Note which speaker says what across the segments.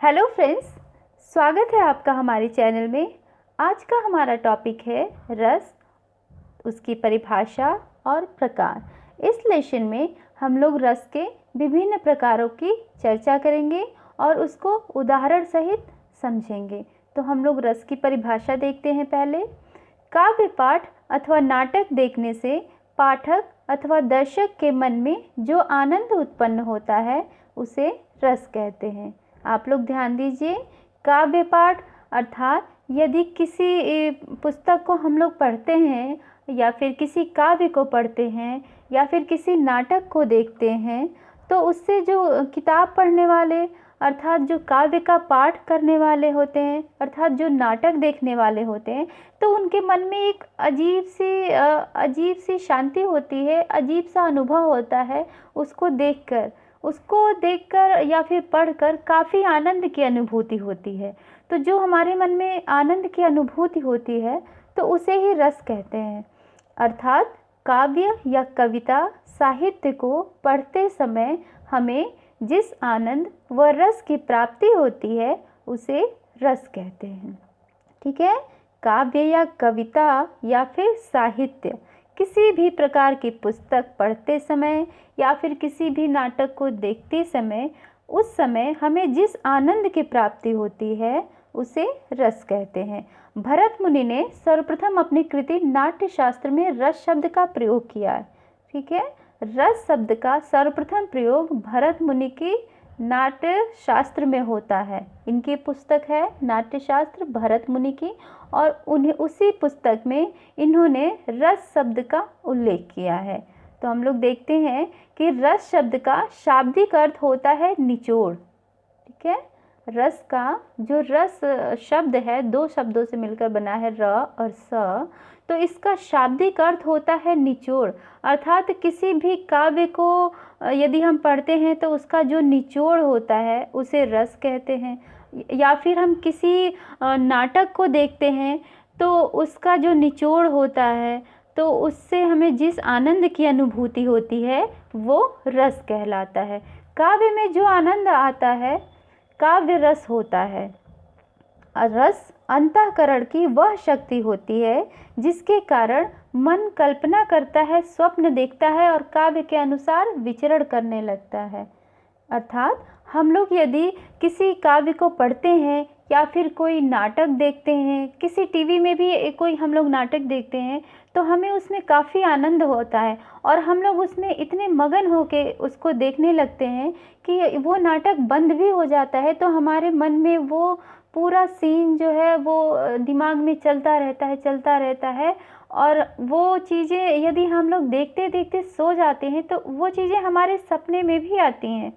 Speaker 1: Hello friends, स्वागत है आपका हमारे चैनल में। आज का हमारा टॉपिक है रस, उसकी परिभाषा और प्रकार। इस लेसन में हम लोग रस के विभिन्न प्रकारों की चर्चा करेंगे और उसको उदाहरण सहित समझेंगे। तो हम लोग रस की परिभाषा देखते हैं। पहले, काव्य पाठ अथवा नाटक देखने से पाठक अथवा दर्शक के मन में जो आनंद उत्पन्न होता है उसे रस कहते हैं। आप लोग ध्यान दीजिए, काव्य पाठ अर्थात यदि किसी पुस्तक को हम लोग पढ़ते हैं या फिर किसी काव्य को पढ़ते हैं या फिर किसी नाटक को देखते हैं, तो उससे जो किताब पढ़ने वाले अर्थात जो काव्य का पाठ करने वाले होते हैं अर्थात जो नाटक देखने वाले होते हैं, तो उनके मन में एक अजीब सी शांति होती है, अजीब सा अनुभव होता है। उसको देखकर या फिर पढ़कर काफ़ी आनंद की अनुभूति होती है। तो जो हमारे मन में आनंद की अनुभूति होती है तो उसे ही रस कहते हैं। अर्थात काव्य या कविता साहित्य को पढ़ते समय हमें जिस आनंद व रस की प्राप्ति होती है उसे रस कहते हैं। ठीक है, काव्य या कविता या फिर साहित्य, किसी भी प्रकार की पुस्तक पढ़ते समय या फिर किसी भी नाटक को देखते समय उस समय हमें जिस आनंद की प्राप्ति होती है उसे रस कहते हैं। भरत मुनि ने सर्वप्रथम अपनी कृति नाट्य शास्त्र में रस शब्द का प्रयोग किया है। ठीक है, रस शब्द का सर्वप्रथम प्रयोग भरत मुनि की नाट्य शास्त्र में होता है। इनकी पुस्तक है नाट्य शास्त्र भरत मुनि की, और उन्हें उसी पुस्तक में इन्होंने रस शब्द का उल्लेख किया है। तो हम लोग देखते हैं कि रस शब्द का शाब्दिक अर्थ होता है निचोड़। ठीक है, रस का जो रस शब्द है दो शब्दों से मिलकर बना है, र और स। तो इसका शाब्दिक अर्थ होता है निचोड़, अर्थात किसी भी काव्य को यदि हम पढ़ते हैं तो उसका जो निचोड़ होता है उसे रस कहते हैं। या फिर हम किसी नाटक को देखते हैं तो उसका जो निचोड़ होता है तो उससे हमें जिस आनंद की अनुभूति होती है वो रस कहलाता है। काव्य में जो आनंद आता है काव्य रस होता है। रस अंतःकरण की वह शक्ति होती है जिसके कारण मन कल्पना करता है, स्वप्न देखता है और काव्य के अनुसार विचरण करने लगता है। अर्थात हम लोग यदि किसी काव्य को पढ़ते हैं या फिर कोई नाटक देखते हैं, किसी टीवी में भी कोई हम लोग नाटक देखते हैं, तो हमें उसमें काफ़ी आनंद होता है और हम लोग उसमें इतने मगन होके उसको देखने लगते हैं कि वो नाटक बंद भी हो जाता है तो हमारे मन में वो पूरा सीन जो है वो दिमाग में चलता रहता है। और वो चीज़ें यदि हम लोग देखते देखते सो जाते हैं तो वो चीज़ें हमारे सपने में भी आती हैं,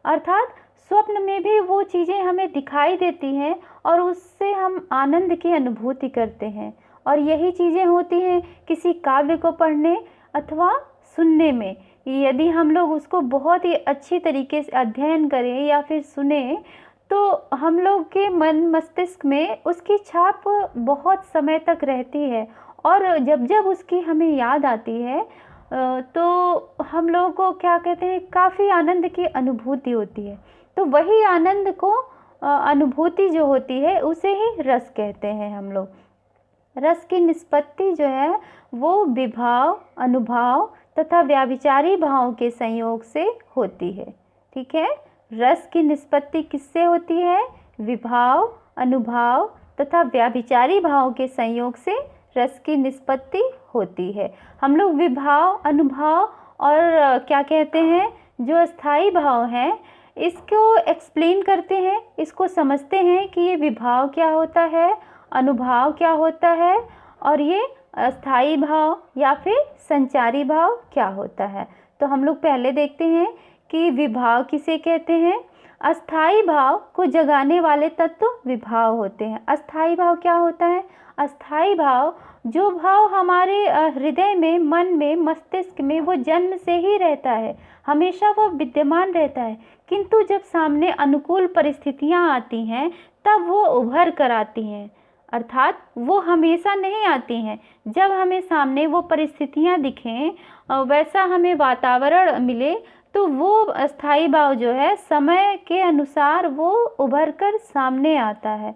Speaker 1: अर्थात स्वप्न में भी वो चीज़ें हमें दिखाई देती हैं और उससे हम आनंद की अनुभूति करते हैं। और यही चीज़ें होती हैं किसी काव्य को पढ़ने अथवा सुनने में। यदि हम लोग उसको बहुत ही अच्छी तरीके से अध्ययन करें या फिर सुने तो हम लोग के मन मस्तिष्क में उसकी छाप बहुत समय तक रहती है और जब जब उसकी हमें याद आती है तो हम लोगों को क्या कहते हैं, काफ़ी आनंद की अनुभूति होती है। तो वही आनंद को अनुभूति जो होती है उसे ही रस कहते हैं हम लोग। रस की निष्पत्ति जो है वो विभाव, अनुभाव तथा व्याभिचारी भाव के संयोग से होती है। ठीक है, रस की निष्पत्ति किससे होती है? विभाव, अनुभाव तथा व्याभिचारी भाव के संयोग से रस की निष्पत्ति होती है। हम लोग विभाव, अनुभाव और क्या कहते हैं जो स्थायी भाव हैं इसको एक्सप्लेन करते हैं, इसको समझते हैं कि ये विभाव क्या होता है, अनुभाव क्या होता है और ये अस्थाई भाव या फिर संचारी भाव क्या होता है। तो हम लोग पहले देखते हैं कि विभाव किसे कहते हैं। अस्थाई भाव को जगाने वाले तत्व विभाव होते हैं। अस्थाई भाव क्या होता है? अस्थाई भाव जो भाव हमारे हृदय में, मन में, मस्तिष्क में वो जन्म से ही रहता है, हमेशा वो विद्यमान रहता है, किंतु जब सामने अनुकूल परिस्थितियां आती हैं तब वो उभर कर आती हैं। अर्थात वो हमेशा नहीं आती हैं। जब हमें सामने वो परिस्थितियां दिखें, वैसा हमें वातावरण मिले तो वो अस्थाई भाव जो है समय के अनुसार वो उभर कर सामने आता है।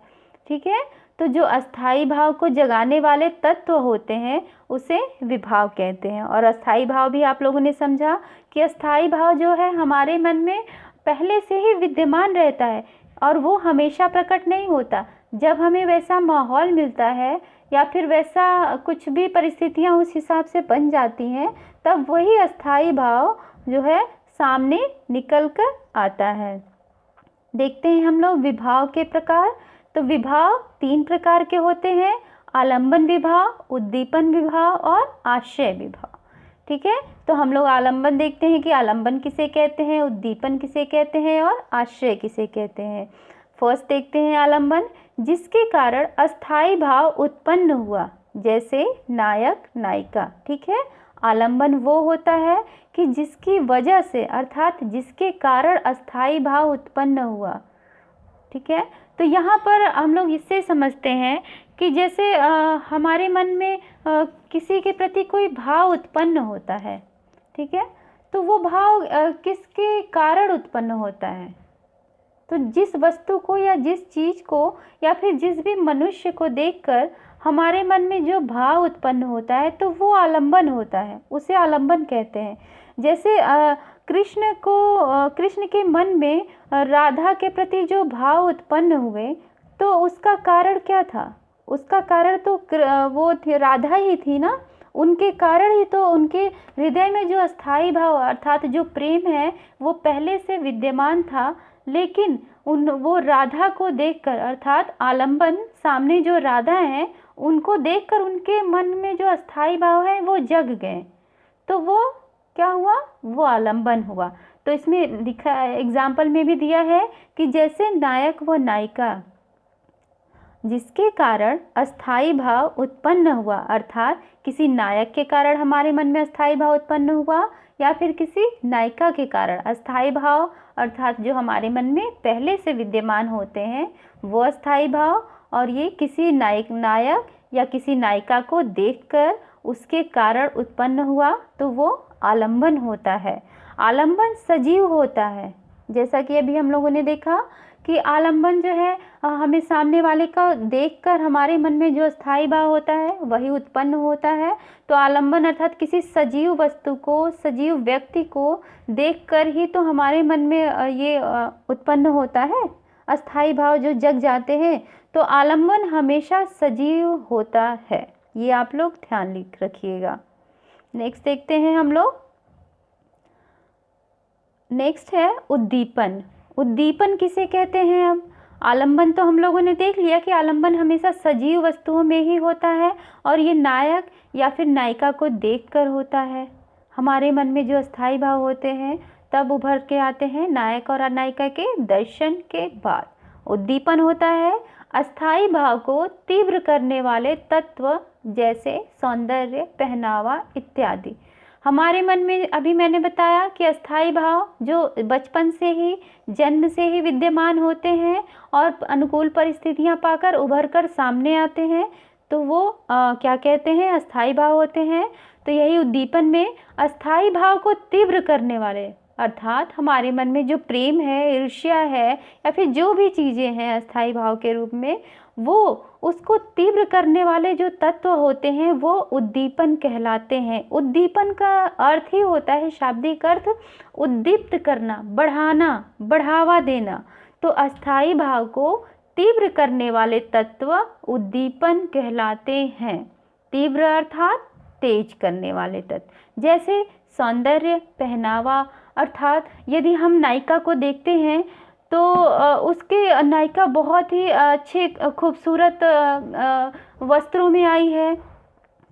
Speaker 1: ठीक है, तो जो अस्थाई भाव को जगाने वाले तत्व होते हैं उसे विभाव कहते हैं। और अस्थाई भाव भी आप लोगों ने समझा कि अस्थाई भाव जो है हमारे मन में पहले से ही विद्यमान रहता है और वो हमेशा प्रकट नहीं होता। जब हमें वैसा माहौल मिलता है या फिर वैसा कुछ भी परिस्थितियाँ उस हिसाब से बन जाती हैं, तब वही अस्थाई भाव जो है सामने निकल कर आता है। देखते हैं हम लोग विभाव के प्रकार। तो विभाव 3 प्रकार के होते हैं, आलंबन विभाव, उद्दीपन विभाव और आश्रय विभाव। ठीक है, तो हम लोग आलंबन देखते हैं कि आलंबन किसे कहते हैं, उद्दीपन किसे कहते हैं और आश्रय किसे कहते हैं। फर्स्ट देखते हैं आलंबन, जिसके कारण अस्थाई भाव उत्पन्न हुआ, जैसे नायक नायिका। ठीक है, आलंबन वो होता है कि जिसकी वजह से अर्थात जिसके कारण अस्थाई भाव उत्पन्न हुआ। ठीक है, तो यहाँ पर हम लोग इससे समझते हैं कि जैसे हमारे मन में किसी के प्रति कोई भाव उत्पन्न होता है। ठीक है, तो वो भाव किसके कारण उत्पन्न होता है? तो जिस वस्तु को या जिस चीज़ को या फिर जिस भी मनुष्य को देखकर हमारे मन में जो भाव उत्पन्न होता है तो वो आलंबन होता है, उसे आलंबन कहते हैं। जैसे कृष्ण के मन में राधा के प्रति जो भाव उत्पन्न हुए, तो उसका कारण क्या था? उसका कारण तो वो थी, राधा ही थी ना। उनके कारण ही तो उनके हृदय में जो अस्थाई भाव अर्थात जो प्रेम है वो पहले से विद्यमान था, लेकिन वो राधा को देखकर अर्थात आलंबन, सामने जो राधा है उनको देखकर उनके मन में जो अस्थाई भाव है वो जग गए, तो वो क्या हुआ? वो आलंबन हुआ। तो इसमें लिखा एग्जाम्पल में भी दिया है कि जैसे नायक व नायिका, जिसके कारण अस्थाई भाव उत्पन्न हुआ, अर्थात किसी नायक के कारण हमारे मन में अस्थाई भाव उत्पन्न हुआ या फिर किसी नायिका के कारण अस्थाई भाव अर्थात जो हमारे मन में पहले से विद्यमान होते हैं वो अस्थाई भाव, और ये किसी नायक या किसी नायिका को देखकर उसके कारण उत्पन्न हुआ, तो वो आलंबन होता है। आलंबन सजीव होता है, जैसा कि अभी हम लोगों ने देखा कि आलंबन जो है हमें सामने वाले का देखकर हमारे मन में जो अस्थाई भाव होता है वही उत्पन्न होता है। तो आलंबन अर्थात किसी सजीव वस्तु को, सजीव व्यक्ति को देखकर ही तो हमारे मन में ये उत्पन्न होता है, अस्थाई भाव जो जग जाते हैं। तो आलंबन हमेशा सजीव होता है, ये आप लोग ध्यान लिख रखिएगा। नेक्स्ट देखते हैं हम लोग। नेक्स्ट है उद्दीपन। उद्दीपन किसे कहते हैं? अब आलंबन तो हम लोगों ने देख लिया कि आलंबन हमेशा सजीव वस्तुओं में ही होता है और ये नायक या फिर नायिका को देखकर होता है। हमारे मन में जो अस्थाई भाव होते हैं तब उभर के आते हैं नायक और नायिका के दर्शन के बाद। उद्दीपन होता है अस्थाई भाव को तीव्र करने वाले तत्व, जैसे सौंदर्य, पहनावा इत्यादि। हमारे मन में अभी मैंने बताया कि अस्थाई भाव जो बचपन से ही, जन्म से ही विद्यमान होते हैं और अनुकूल परिस्थितियां पाकर उभर कर सामने आते हैं, तो वो क्या कहते हैं? अस्थाई भाव होते हैं। तो यही उद्दीपन में अस्थाई भाव को तीव्र करने वाले अर्थात हमारे मन में जो प्रेम है, ईर्ष्या है या फिर जो भी चीज़ें हैं अस्थाई भाव के रूप में, वो उसको तीव्र करने वाले जो तत्व होते हैं वो उद्दीपन कहलाते हैं। उद्दीपन का अर्थ ही होता है, शाब्दिक अर्थ उद्दीप्त करना, बढ़ाना, बढ़ावा देना। तो अस्थाई भाव को तीव्र करने वाले तत्व उद्दीपन कहलाते हैं। तीव्र अर्थात तेज करने वाले तत्व, जैसे सौंदर्य, पहनावा अर्थात यदि हम नायिका को देखते हैं तो उसके नायिका बहुत ही अच्छे खूबसूरत वस्त्रों में आई है,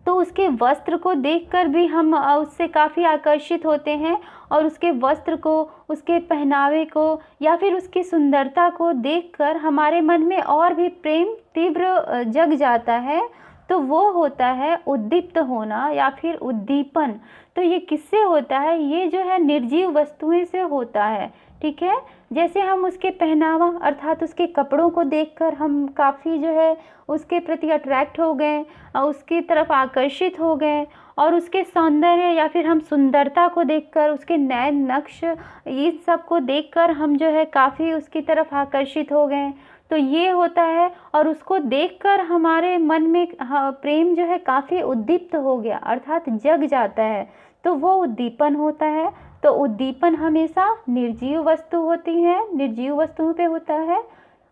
Speaker 1: तो उसके वस्त्र को देखकर भी हम उससे काफ़ी आकर्षित होते हैं और उसके वस्त्र को, उसके पहनावे को या फिर उसकी सुंदरता को देखकर हमारे मन में और भी प्रेम तीव्र जग जाता है। तो वो होता है उद्दीप्त होना या फिर उद्दीपन। तो ये किससे होता है? ये जो है निर्जीव वस्तुएं से होता है, ठीक है। जैसे हम उसके पहनावा अर्थात उसके कपड़ों को देखकर हम काफ़ी जो है उसके प्रति अट्रैक्ट हो गए और उसकी तरफ आकर्षित हो गए, और उसके सौंदर्य या फिर हम सुंदरता को देखकर, उसके नैन नक्श, इस सब को देखकर हम जो है काफ़ी उसकी तरफ आकर्षित हो गए। तो ये होता है, और उसको देखकर हमारे मन में प्रेम जो है काफ़ी उद्दीप्त हो गया अर्थात जग जाता है, तो वो उद्दीपन होता है। तो उद्दीपन हमेशा निर्जीव वस्तु होती है, निर्जीव वस्तुओं पे होता है,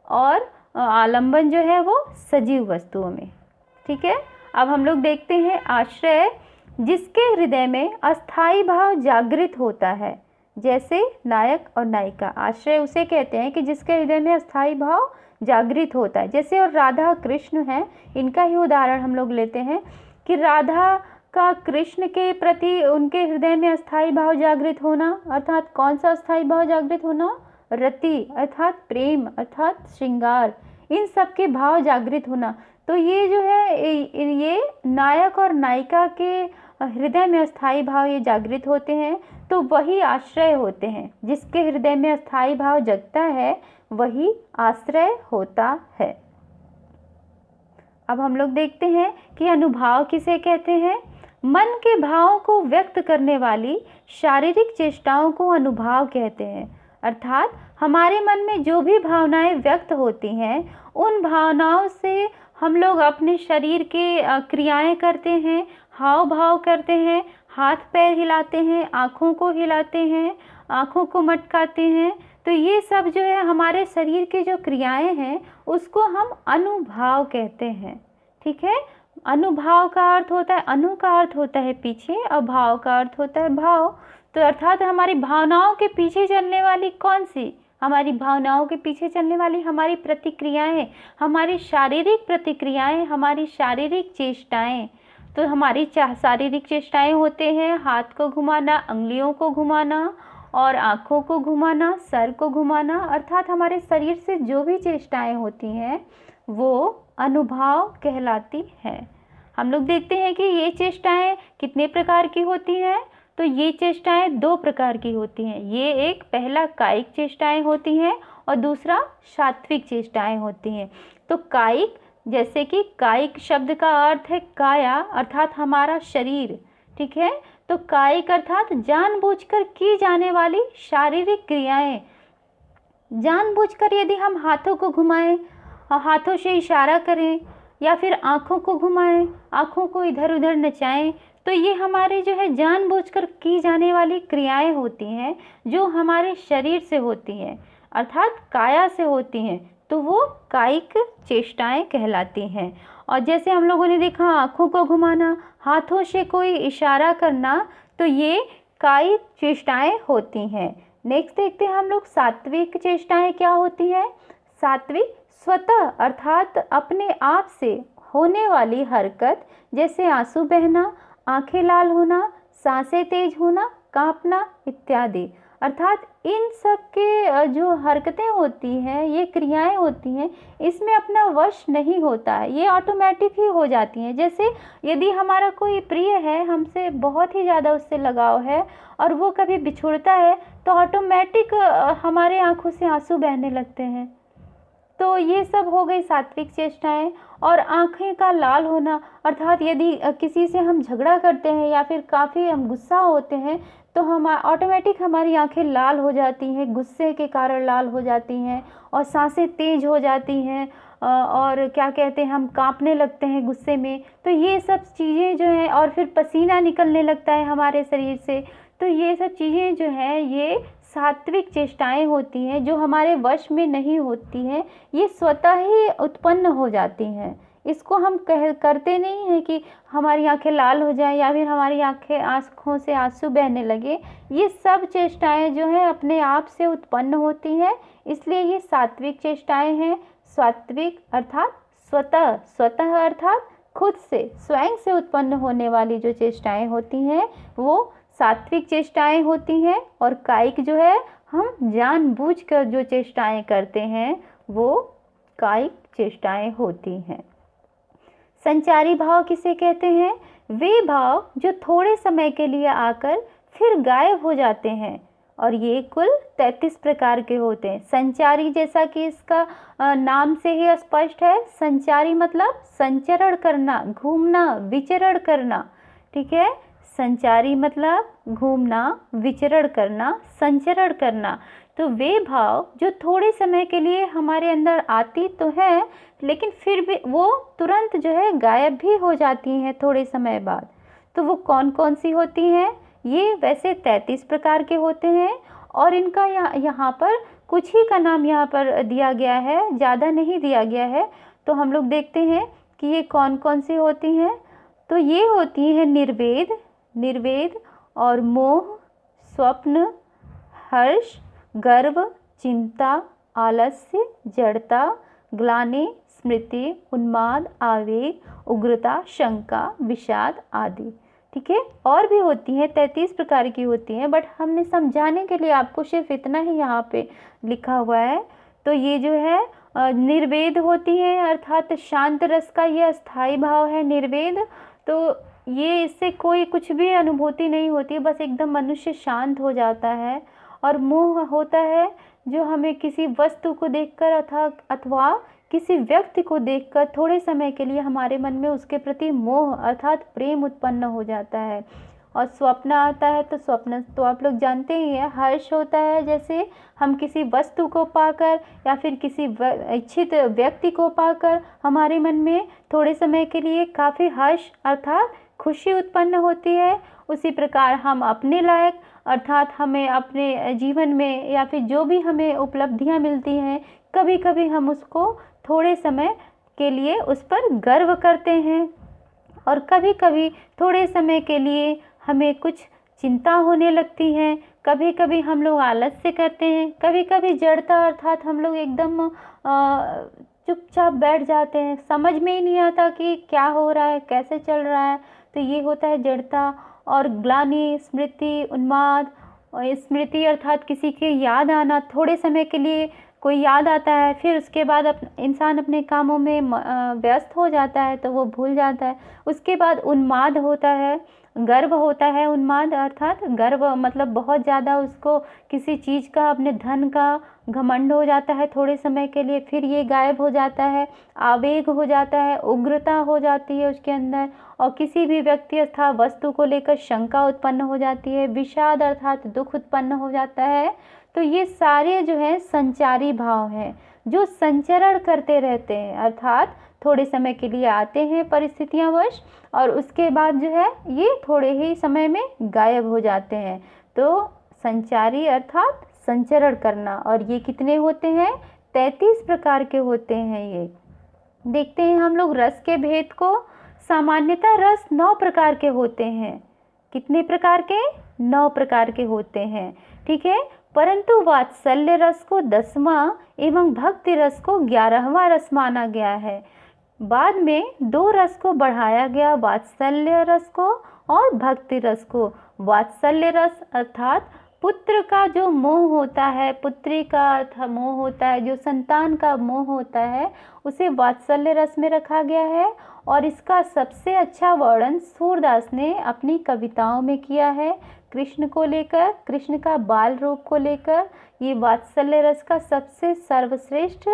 Speaker 1: और आलंबन जो है वो सजीव वस्तुओं में, ठीक है। अब हम लोग देखते हैं आश्रय, जिसके हृदय में अस्थाई भाव जागृत होता है। जैसे नायक और नायिका, आश्रय उसे कहते हैं कि जिसके हृदय में अस्थाई भाव जागृत होता है। जैसे और राधा कृष्ण हैं, इनका ही उदाहरण हम लोग लेते हैं कि राधा का कृष्ण के प्रति उनके हृदय में अस्थाई भाव जागृत होना, अर्थात कौन सा अस्थाई भाव जागृत होना? रति अर्थात प्रेम अर्थात श्रृंगार, इन सब के भाव जागृत होना। तो ये जो है ये नायक और नायिका के हृदय में अस्थाई भाव ये जागृत होते हैं, तो वही आश्रय होते हैं। जिसके हृदय में अस्थाई भाव जगता है वही आश्रय होता है। अब हम लोग देखते हैं कि अनुभाव किसे कहते हैं। मन के भावों को व्यक्त करने वाली शारीरिक चेष्टाओं को अनुभाव कहते हैं। अर्थात हमारे मन में जो भी भावनाएं व्यक्त होती हैं, उन भावनाओं से हम लोग अपने शरीर के क्रियाएं करते हैं, हाव भाव करते हैं, हाथ पैर हिलाते हैं, आँखों को हिलाते हैं, आँखों को मटकाते हैं। तो ये सब जो है हमारे शरीर की जो क्रियाएं हैं उसको हम अनुभाव कहते हैं, ठीक है। अनुभाव का अर्थ होता है, अनु का अर्थ होता है पीछे और भाव का अर्थ होता है भाव। तो अर्थात हमारी भावनाओं के पीछे चलने वाली कौन सी? हमारी भावनाओं के पीछे चलने वाली हमारी प्रतिक्रियाएं, हमारी शारीरिक प्रतिक्रियाएं, हमारी शारीरिक चेष्टाएं। तो हमारी शारीरिक चेष्टाएं होते हैं हाथ को घुमाना, अंगुलियों को घुमाना और आँखों को घुमाना, सर को घुमाना, अर्थात हमारे शरीर से जो भी चेष्टाएं होती हैं वो अनुभाव कहलाती हैं। हम लोग देखते हैं कि ये चेष्टाएं कितने प्रकार की होती हैं। तो ये चेष्टाएं दो प्रकार की होती हैं। ये एक पहला कायिक चेष्टाएं होती हैं और दूसरा सात्विक चेष्टाएं होती हैं। तो कायिक, जैसे कि कायिक शब्द का अर्थ है काया अर्थात हमारा शरीर, ठीक है। तो कायिक अर्थात जानबूझकर की जाने वाली शारीरिक क्रियाएं। जानबूझकर यदि हम हाथों को घुमाएं, हाथों से इशारा करें या फिर आँखों को घुमाएं, आँखों को इधर उधर नचाएं, तो ये हमारे जो है जानबूझकर की जाने वाली क्रियाएं होती हैं जो हमारे शरीर से होती हैं अर्थात काया से होती हैं। तो वो कायिक चेष्टाएं कहलाती हैं। और जैसे हम लोगों ने देखा आँखों को घुमाना, हाथों से कोई इशारा करना, तो ये कायिक चेष्टाएं होती हैं। नेक्स्ट देखते हैं हम लोग सात्विक चेष्टाएं क्या होती हैं। सात्विक स्वतः अर्थात अपने आप से होने वाली हरकत, जैसे आंसू बहना, आंखें लाल होना, सांसें तेज होना, कांपना इत्यादि। अर्थात इन सब के जो हरकतें होती हैं, ये क्रियाएं होती हैं, इसमें अपना वश नहीं होता है, ये ऑटोमेटिक ही हो जाती हैं। जैसे यदि हमारा कोई प्रिय है, हमसे बहुत ही ज़्यादा उससे लगाव है और वो कभी बिछुड़ता है तो ऑटोमेटिक हमारे आंखों से आंसू बहने लगते हैं। तो ये सब हो गई सात्विक चेष्टाएं। और आंखें का लाल होना अर्थात यदि किसी से हम झगड़ा करते हैं या फिर काफ़ी हम गुस्सा होते हैं तो हम ऑटोमेटिक हमारी आंखें लाल हो जाती हैं, गुस्से के कारण लाल हो जाती हैं और सांसें तेज हो जाती हैं और क्या कहते हैं हम कांपने लगते हैं गुस्से में। तो ये सब चीज़ें जो हैं, और फिर पसीना निकलने लगता है हमारे शरीर से। तो ये सब चीज़ें जो हैं ये सात्विक चेष्टाएं होती हैं जो हमारे वश में नहीं होती हैं, ये स्वतः ही उत्पन्न हो जाती हैं। इसको हम करते नहीं हैं कि हमारी आंखें लाल हो जाएं या फिर हमारी आँखों से आंसू बहने लगे। ये सब चेष्टाएं जो हैं अपने आप से उत्पन्न होती हैं, इसलिए ये सात्विक चेष्टाएं हैं। सात्विक अर्थात स्वतः, स्वतः अर्थात खुद से, स्वयं से उत्पन्न होने वाली जो चेष्टाएं होती हैं वो सात्विक चेष्टाएं होती हैं। और कायिक जो है हम जानबूझकर जो चेष्टाएं करते हैं वो कायिक चेष्टाएं होती हैं। संचारी भाव किसे कहते हैं? वे भाव जो थोड़े समय के लिए आकर फिर गायब हो जाते हैं, और ये कुल 33 प्रकार के होते हैं। संचारी, जैसा कि इसका नाम से ही स्पष्ट है, संचारी मतलब संचरण करना, घूमना, विचरण करना। ठीक है, संचारी मतलब घूमना, विचरण करना, संचरण करना। तो वे भाव जो थोड़े समय के लिए हमारे अंदर आती तो है, लेकिन फिर भी वो तुरंत जो है गायब भी हो जाती हैं थोड़े समय बाद। तो वो कौन कौन सी होती हैं? ये वैसे 33 प्रकार के होते हैं, और इनका यहाँ पर कुछ ही का नाम यहाँ पर दिया गया है, ज़्यादा नहीं दिया गया है। तो हम लोग देखते हैं कि ये कौन कौन सी होती हैं। तो ये होती हैं निर्वेद और मोह, स्वप्न, हर्ष, गर्व, चिंता, आलस्य, जड़ता, ग्लानि, स्मृति, उन्माद, आवेग, उग्रता, शंका, विषाद आदि। ठीक है, और भी होती हैं, 33 प्रकार की होती हैं, बट हमने समझाने के लिए आपको सिर्फ इतना ही यहाँ पे लिखा हुआ है। तो ये जो है निर्वेद होती है, अर्थात शांत रस का ये अस्थाई भाव है निर्वेद। तो ये इससे कोई कुछ भी अनुभूति नहीं होती, बस एकदम मनुष्य शांत हो जाता है। और मोह होता है जो हमें किसी वस्तु को देखकर अथवा किसी व्यक्ति को देखकर थोड़े समय के लिए हमारे मन में उसके प्रति मोह अर्थात प्रेम उत्पन्न हो जाता है। और स्वप्न आता है, तो स्वप्न तो आप लोग जानते ही हैं। हर्ष होता है, जैसे हम किसी वस्तु को पाकर या फिर किसी इच्छित व्यक्ति को पाकर हमारे मन में थोड़े समय के लिए काफ़ी हर्ष अर्थात खुशी उत्पन्न होती है। उसी प्रकार हम अपने लायक अर्थात हमें अपने जीवन में या फिर जो भी हमें उपलब्धियां मिलती हैं, कभी कभी हम उसको थोड़े समय के लिए उस पर गर्व करते हैं, और कभी कभी थोड़े समय के लिए हमें कुछ चिंता होने लगती है। कभी कभी हम लोग आलस्य करते हैं, कभी कभी जड़ता अर्थात हम लोग एकदम चुपचाप बैठ जाते हैं, समझ में ही नहीं आता कि क्या हो रहा है, कैसे चल रहा है। तो ये होता है जड़ता। और ग्लानि, स्मृति, उन्माद, और स्मृति अर्थात किसी की याद आना, थोड़े समय के लिए कोई याद आता है, फिर उसके बाद इंसान अपने कामों में व्यस्त हो जाता है तो वो भूल जाता है। उसके बाद उन्माद होता है, गर्व होता है। उन्माद अर्थात गर्व मतलब बहुत ज़्यादा उसको किसी चीज़ का, अपने धन का घमंड हो जाता है थोड़े समय के लिए, फिर ये गायब हो जाता है। आवेग हो जाता है, उग्रता हो जाती है उसके अंदर, और किसी भी व्यक्ति अथवा वस्तु को लेकर शंका उत्पन्न हो जाती है। विषाद अर्थात दुख उत्पन्न हो जाता है। तो ये सारे जो है संचारी भाव हैं, जो संचरण करते रहते हैं, अर्थात थोड़े समय के लिए आते हैं परिस्थितियां वश, और उसके बाद जो है ये थोड़े ही समय में गायब हो जाते हैं। तो संचारी अर्थात संचरण करना, और ये कितने होते हैं? 33 प्रकार के होते हैं। ये देखते हैं हम लोग रस के भेद को। सामान्यतः रस 9 प्रकार के होते हैं। कितने प्रकार के? 9 प्रकार के होते हैं। ठीक है, परंतु वात्सल्य रस को 10वां एवं भक्ति रस को 11वां रस माना गया है। बाद में 2 रस को बढ़ाया गया, वात्सल्य रस को और भक्ति रस को। वात्सल्य रस अर्थात पुत्र का जो मोह होता है, पुत्री का अर्थ मोह होता है, जो संतान का मोह होता है, उसे वात्सल्य रस में रखा गया है। और इसका सबसे अच्छा वर्णन सूरदास ने अपनी कविताओं में किया है। कृष्ण को लेकर, कृष्ण का बाल रूप को लेकर ये वात्सल्य रस का सबसे सर्वश्रेष्ठ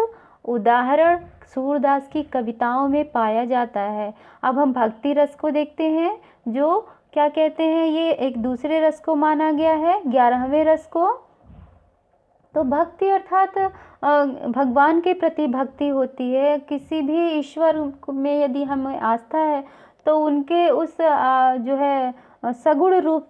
Speaker 1: उदाहरण सूरदास की कविताओं में पाया जाता है। अब हम भक्ति रस को देखते हैं, जो क्या कहते हैं, ये एक दूसरे रस को माना गया है, 11वें रस को। तो भक्ति अर्थात भगवान के प्रति भक्ति होती है। किसी भी ईश्वर में यदि हमें आस्था है तो उनके उस जो है सगुण रूप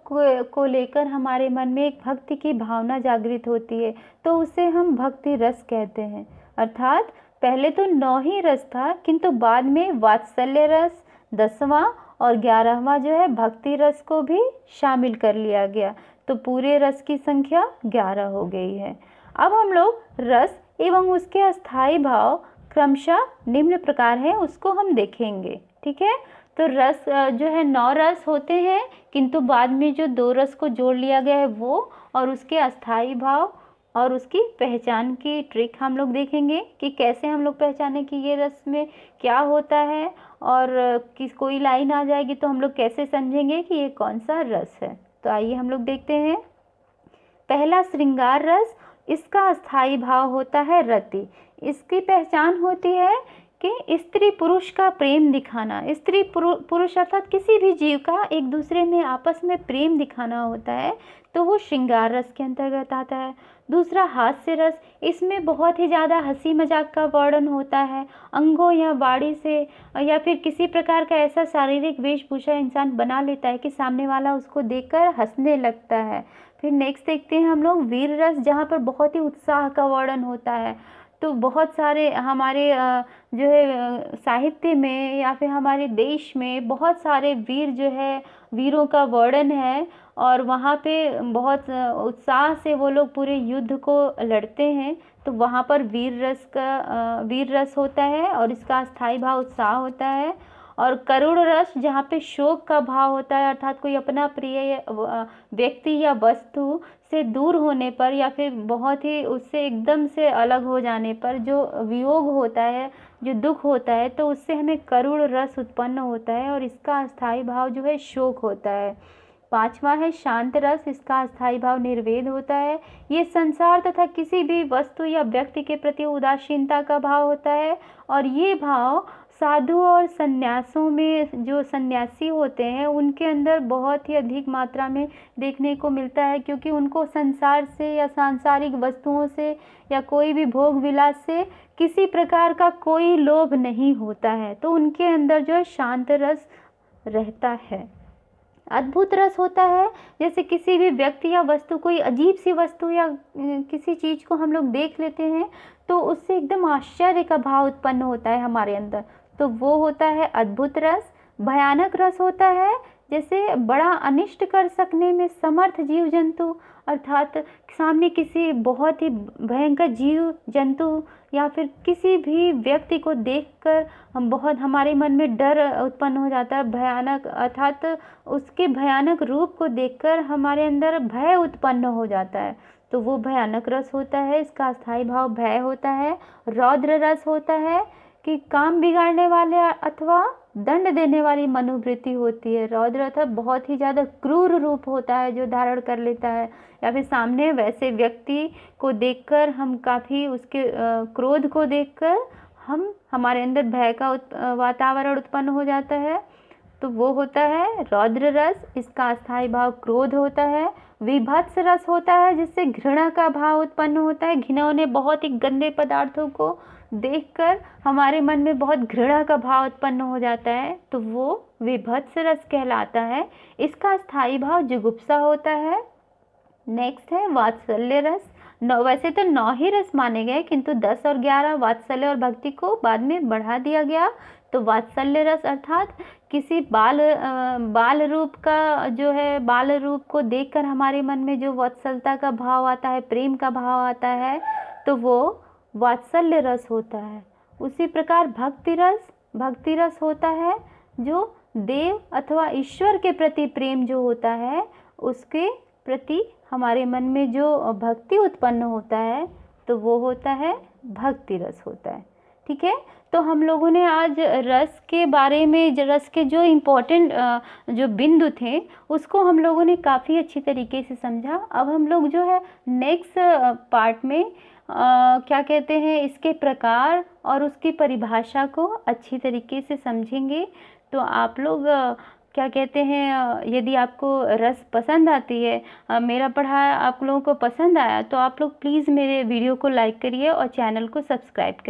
Speaker 1: को लेकर हमारे मन में एक भक्ति की भावना जागृत होती है, तो उसे हम भक्ति रस कहते हैं। अर्थात पहले तो 9 ही रस था, किंतु बाद में वात्सल्य रस 10वां और 11वां जो है भक्ति रस को भी शामिल कर लिया गया, तो पूरे रस की संख्या 11 हो गई है। अब हम लोग रस एवं उसके अस्थाई भाव क्रमशः निम्न प्रकार हैं, उसको हम देखेंगे। ठीक है, तो रस जो है 9 रस होते हैं, किंतु बाद में जो 2 रस को जोड़ लिया गया है वो, और उसके अस्थाई भाव और उसकी पहचान की ट्रिक हम लोग देखेंगे कि कैसे हम लोग पहचाने कि ये रस में क्या होता है, और किस कोई लाइन आ जाएगी तो हम लोग कैसे समझेंगे कि ये कौन सा रस है। तो आइए हम लोग देखते हैं। पहला, श्रृंगार रस। इसका अस्थाई भाव होता है रति। इसकी पहचान होती है कि स्त्री पुरुष का प्रेम दिखाना। स्त्री पुरुष अर्थात किसी भी जीव का एक दूसरे में आपस में प्रेम दिखाना होता है, तो वो श्रृंगार रस के अंतर्गत आता है। दूसरा, हास्य रस। इसमें बहुत ही ज़्यादा हंसी मजाक का वर्णन होता है। अंगों या वाणी से या फिर किसी प्रकार का ऐसा शारीरिक वेशभूषा इंसान बना लेता है कि सामने वाला उसको देखकर हंसने लगता है। फिर नेक्स्ट देखते हैं हम लोग वीर रस, जहाँ पर बहुत ही उत्साह का वर्णन होता है। तो बहुत सारे हमारे जो है साहित्य में या फिर हमारे देश में बहुत सारे वीर जो है, वीरों का वर्णन है, और वहाँ पे बहुत उत्साह से वो लोग पूरे युद्ध को लड़ते हैं। तो वहाँ पर वीर रस होता है और इसका स्थायी भाव उत्साह होता है। और करुण रस, जहाँ पे शोक का भाव होता है, अर्थात कोई अपना प्रिय व्यक्ति या वस्तु से दूर होने पर या फिर बहुत ही उससे एकदम से अलग हो जाने पर जो वियोग होता है, जो दुख होता है, तो उससे हमें करुण रस उत्पन्न होता है और इसका अस्थाई भाव जो है शोक होता है। पांचवा है शांत रस। इसका अस्थाई भाव निर्वेद होता है। ये संसार तथा किसी भी वस्तु या व्यक्ति के प्रति उदासीनता का भाव होता है, और ये भाव साधु और सन्यासों में जो सन्यासी होते हैं उनके अंदर बहुत ही अधिक मात्रा में देखने को मिलता है, क्योंकि उनको संसार से या सांसारिक वस्तुओं से या कोई भी भोग विलास से किसी प्रकार का कोई लोभ नहीं होता है, तो उनके अंदर जो है शांत रस रहता है। अद्भुत रस होता है, जैसे किसी भी व्यक्ति या वस्तु, कोई अजीब सी वस्तु या किसी चीज़ को हम लोग देख लेते हैं तो उससे एकदम आश्चर्य का भाव उत्पन्न होता है हमारे अंदर, तो वो होता है अद्भुत रस। भयानक रस होता है, जैसे बड़ा अनिष्ट कर सकने में समर्थ जीव जंतु, अर्थात सामने किसी बहुत ही भयंकर जीव जंतु या फिर किसी भी व्यक्ति को देखकर हम बहुत हमारे मन में डर उत्पन्न हो जाता है। भयानक अर्थात उसके भयानक रूप को देखकर हमारे अंदर भय उत्पन्न हो जाता है, तो वो भयानक रस होता है। इसका अस्थाई भाव भय होता है। रौद्र रस होता है कि काम बिगाड़ने वाले अथवा दंड देने वाली मनोवृत्ति होती है। रौद्र अर्थात बहुत ही ज़्यादा क्रूर रूप होता है जो धारण कर लेता है, या फिर सामने वैसे व्यक्ति को देखकर हम काफ़ी उसके क्रोध को देखकर हमारे अंदर भय का वातावरण उत्पन्न हो जाता है, तो वो होता है रौद्र रस। इसका अस्थाई भाव क्रोध होता है। विभत्स रस होता है, जिससे घृणा का भाव उत्पन्न होता है। घिनौने बहुत ही गंदे पदार्थों को देखकर हमारे मन में बहुत घृणा का भाव उत्पन्न हो जाता है, तो वो विभत्स रस कहलाता है। इसका स्थायी भाव जुगुप्सा होता है। नेक्स्ट है वात्सल्य रस। वैसे तो 9 ही रस माने गए, किंतु 10 और 11 वात्सल्य और भक्ति को बाद में बढ़ा दिया गया। तो वात्सल्य रस अर्थात किसी बाल रूप का जो है, बाल रूप को देखकर हमारे मन में जो वात्सल्यता का भाव आता है, प्रेम का भाव आता है, तो वो वात्सल्य रस होता है। उसी प्रकार भक्ति रस होता है, जो देव अथवा ईश्वर के प्रति प्रेम जो होता है उसके प्रति हमारे मन में जो भक्ति उत्पन्न होता है, तो वो होता है भक्ति रस होता है। ठीक है, तो हम लोगों ने आज रस के बारे में, रस के जो इम्पोर्टेंट जो बिंदु थे उसको हम लोगों ने काफ़ी अच्छी तरीके से समझा। अब हम लोग जो है नेक्स्ट पार्ट में क्या कहते हैं, इसके प्रकार और उसकी परिभाषा को अच्छी तरीके से समझेंगे। तो आप लोग क्या कहते हैं, यदि आपको रस पसंद आती है, मेरा पढ़ाया आप लोगों को पसंद आया, तो आप लोग प्लीज़ मेरे वीडियो को लाइक करिए और चैनल को सब्सक्राइब करिए।